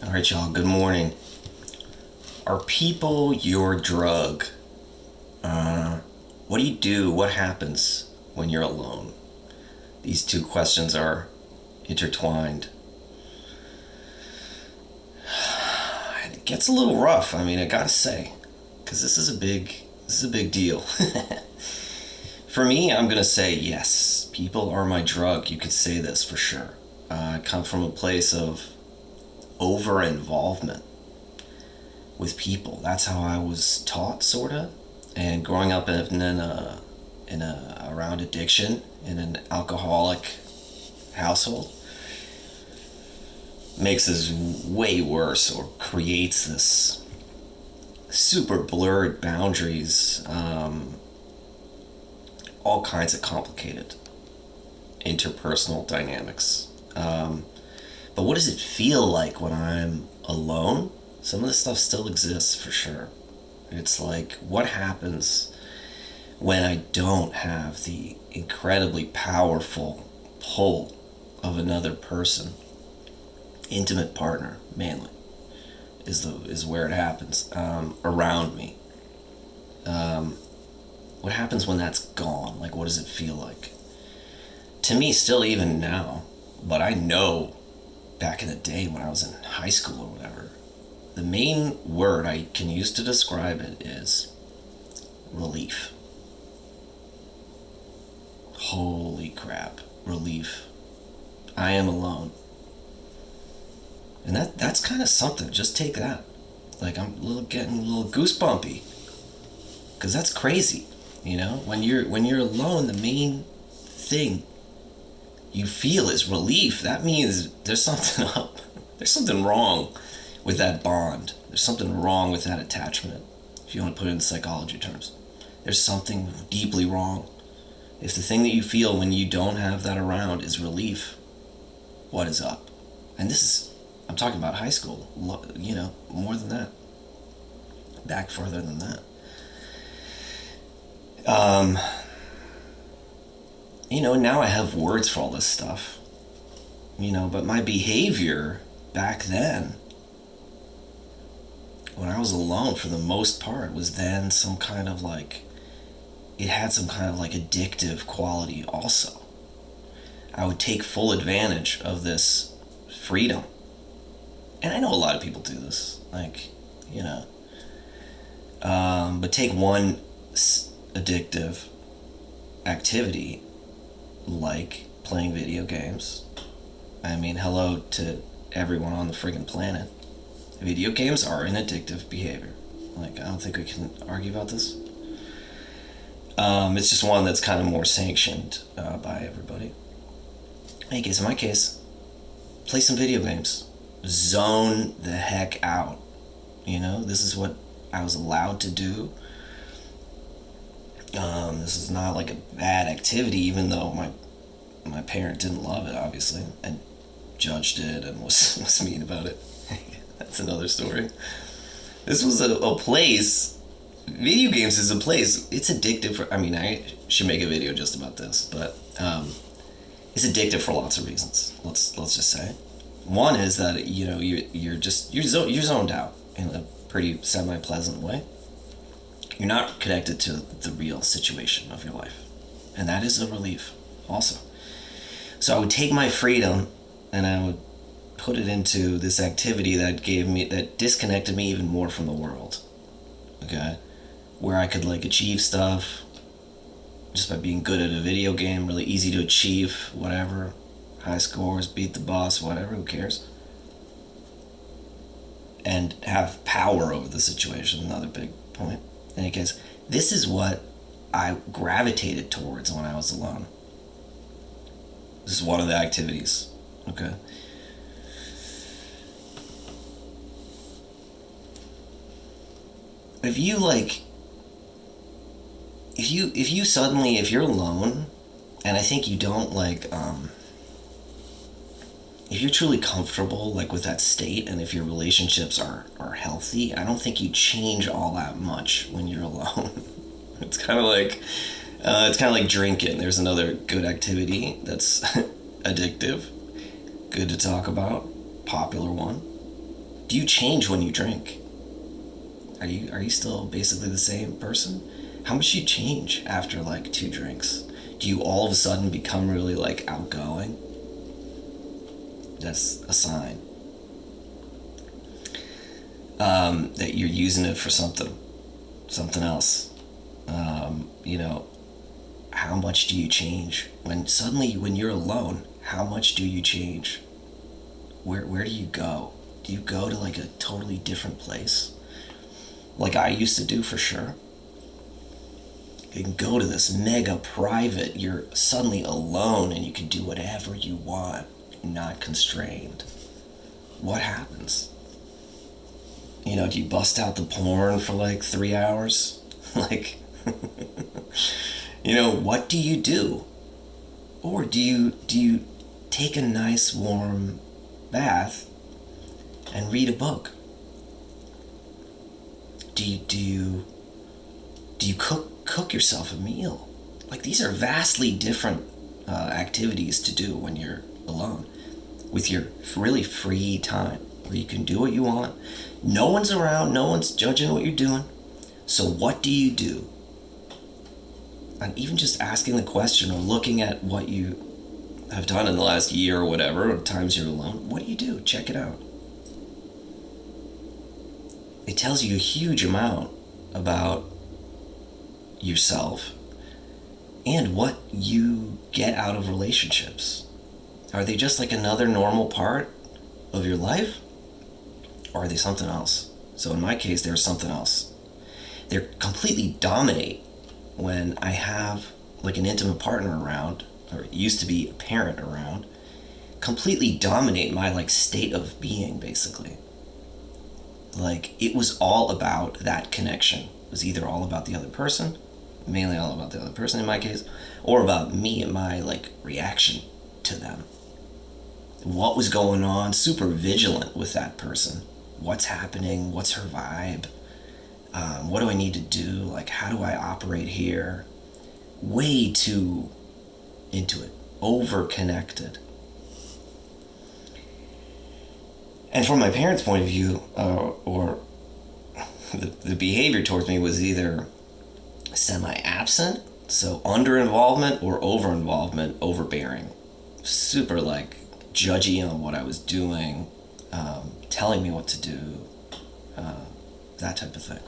All right, y'all, good morning. Are people your drug? What do you do? What happens when you're alone? These two questions are intertwined. It gets a little rough, I gotta say, because this is a big deal. For me, I'm gonna say yes. People are my drug. You could say this for sure. I come from a place of over involvement with people. That's how I was taught, sorta. And growing up in a around addiction in an alcoholic household makes this way worse, or creates this super blurred boundaries, all kinds of complicated interpersonal dynamics. But what does it feel like when I'm alone? Some of this stuff still exists for sure. It's like, what happens when I don't have the incredibly powerful pull of another person? Intimate partner, mainly, is where it happens, around me. What happens when that's gone? Like, what does it feel like? To me, still even now, but I know back in the day when I was in high school or whatever, the main word I can use to describe it is relief. Holy crap, relief. I am alone. And that's kind of something. Just take that. Like, getting a little goosebumpy, because that's crazy. When you're alone, the main thing you feel is relief. That means there's something up. There's something wrong with that bond. There's something wrong with that attachment, if you want to put it in psychology terms. There's something deeply wrong. If the thing that you feel when you don't have that around is relief, what is up? And I'm talking about high school, more than that. Back further than that. Now I have words for all this stuff. But my behavior back then, when I was alone for the most part, was then it had some kind of addictive quality also. I would take full advantage of this freedom. And I know a lot of people do this, but take one addictive activity like playing video games. Hello to everyone on the friggin' planet. Video games are an addictive behavior. I don't think we can argue about this. It's just one that's kind of more sanctioned by everybody. In my case, play some video games. Zone the heck out. This is what I was allowed to do. This is not a bad activity, even though my parent didn't love it, obviously, and judged it and was mean about it. That's another story. This was a place. Video games is a place. It's addictive I should make a video just about this, but it's addictive for lots of reasons. Let's just say. One is that you're zoned out in a pretty semi-pleasant way. You're not connected to the real situation of your life, and that is a relief also. So I would take my freedom and I would put it into this activity that disconnected me even more from the world. Okay, where I could achieve stuff just by being good at a video game. Really easy to achieve, whatever. High scores, beat the boss, whatever, who cares? And have power over the situation, another big point. In any case, this is what I gravitated towards when I was alone. This is one of the activities, okay? If you're alone, and I think you don't if you're truly comfortable with that state, and if your relationships are healthy, I don't think you change all that much when you're alone. It's kind of like drinking. There's another good activity that's addictive, good to talk about, popular one. Do you change when you drink? Are you still basically the same person? How much do you change after like 2 drinks? Do you all of a sudden become really like outgoing? That's a sign that you're using it for something else. How much do you change when you're alone? How much do you change? Where do you go? Do you go to like a totally different place? Like I used to do, for sure. You can go to this mega private, you're suddenly alone and you can do whatever you want, not constrained. What happens? Do you bust out the porn for like 3 hours? Like, what do you do? Or do you take a nice warm bath and read a book? Do you cook yourself a meal? Like, these are vastly different activities to do when you're alone with your really free time, where you can do what you want. No one's around, no one's judging what you're doing. So what do you do? And even just asking the question or looking at what you have done in the last year or whatever, or times you're alone, what do you do? Check it out. It tells you a huge amount about yourself and what you get out of relationships. Are they just like another normal part of your life? Or are they something else? So in my case, they're something else. They completely dominate when I have like an intimate partner around, or it used to be a parent around, completely dominate my like state of being, basically. Like, it was all about that connection. It was either all about the other person, mainly all about the other person in my case, or about me and my like reaction to them. What was going on? Super vigilant with that person. What's happening? What's her vibe? What do I need to do? Like, how do I operate here? Way too into it. Over-connected. And from my parents' point of view, or the behavior towards me was either semi-absent, so under-involvement, or over-involvement, overbearing. Super, like, judgy on what I was doing, telling me what to do, that type of thing.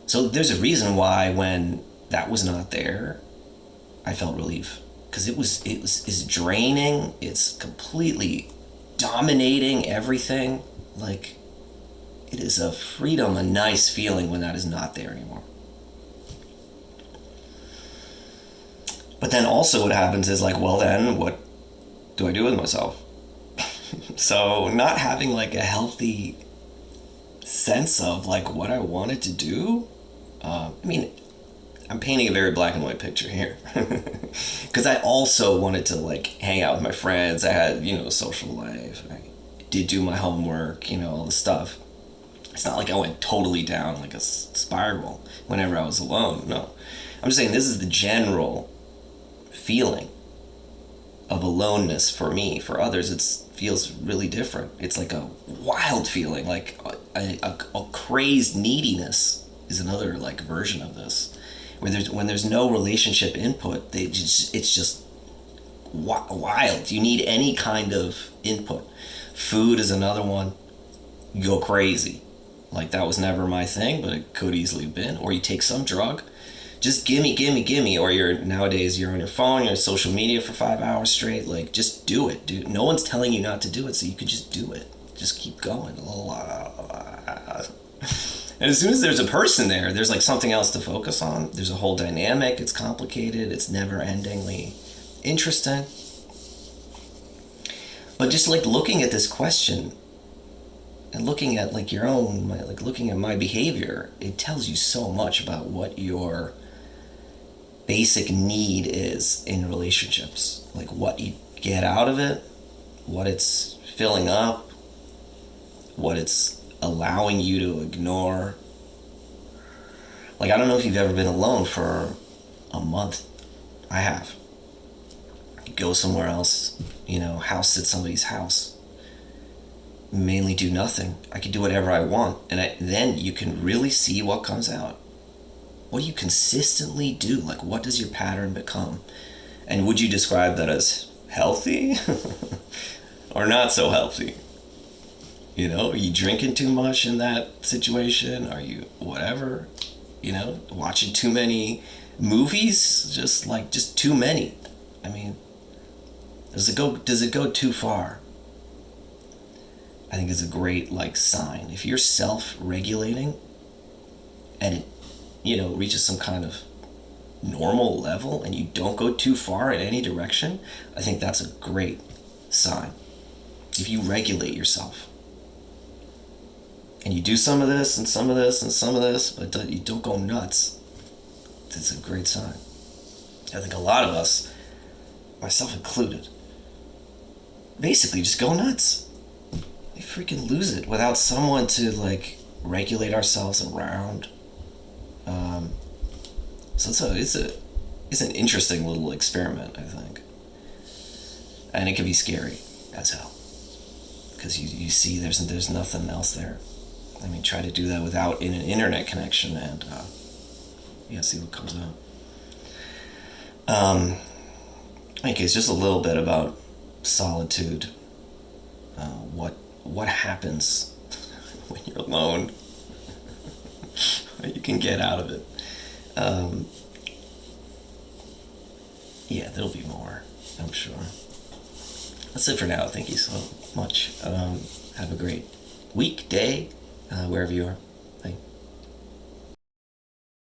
So there's a reason why when that was not there, I felt relief. Because it's draining, it's completely dominating everything. Like, it is a freedom, a nice feeling when that is not there anymore. But then also what happens is like, well then, what do I do with myself? So not having like a healthy sense of like what I wanted to do. I'm painting a very black and white picture here. Because I also wanted to like hang out with my friends. I had, a social life. I did do my homework, all the stuff. It's not like I went totally down like a spiral whenever I was alone. No. I'm just saying this is the general feeling of aloneness for me. For others, it feels really different. It's like a wild feeling, like a crazed neediness is another like version of this. When there's no relationship input, it's just wild. You need any kind of input. Food is another one. You go crazy. Like, that was never my thing, but it could easily have been. Or you take some drug. Just gimme. Or nowadays you're on your phone, you're on social media for 5 hours straight. Like, just do it, dude. No one's telling you not to do it, so you could just do it. Just keep going. And as soon as there's a person there, there's like something else to focus on. There's a whole dynamic. It's complicated. It's never-endingly interesting. But just like looking at this question and looking at like your own, looking at my behavior, it tells you so much about what your basic need is in relationships. Like what you get out of it, what it's filling up, what it's allowing you to ignore. Like, I don't know if you've ever been alone for a month. I have. You go somewhere else, house sit somebody's house. mainly do nothing. I can do whatever I want, and then you can really see what comes out. What do you consistently do? Like, what does your pattern become? And would you describe that as healthy or not so healthy? You know, are you drinking too much in that situation? Are you whatever? You know, watching too many movies? Just too many. I mean, does it go too far? I think it's a great sign. If you're self-regulating and it, reaches some kind of normal level and you don't go too far in any direction, I think that's a great sign. If you regulate yourself and you do some of this and some of this and some of this, but you don't go nuts, that's a great sign. I think a lot of us, myself included, basically just go nuts. We freaking lose it without someone to regulate ourselves around. So it's an interesting little experiment, I think, and it can be scary as hell because you see there's nothing else there. I mean, try to do that without an internet connection and see what comes out. Okay, it's just a little bit about solitude. What happens when you're alone? You can get out of it. There'll be more, I'm sure. That's it for now. Thank you so much. Have a great week, day, wherever you are.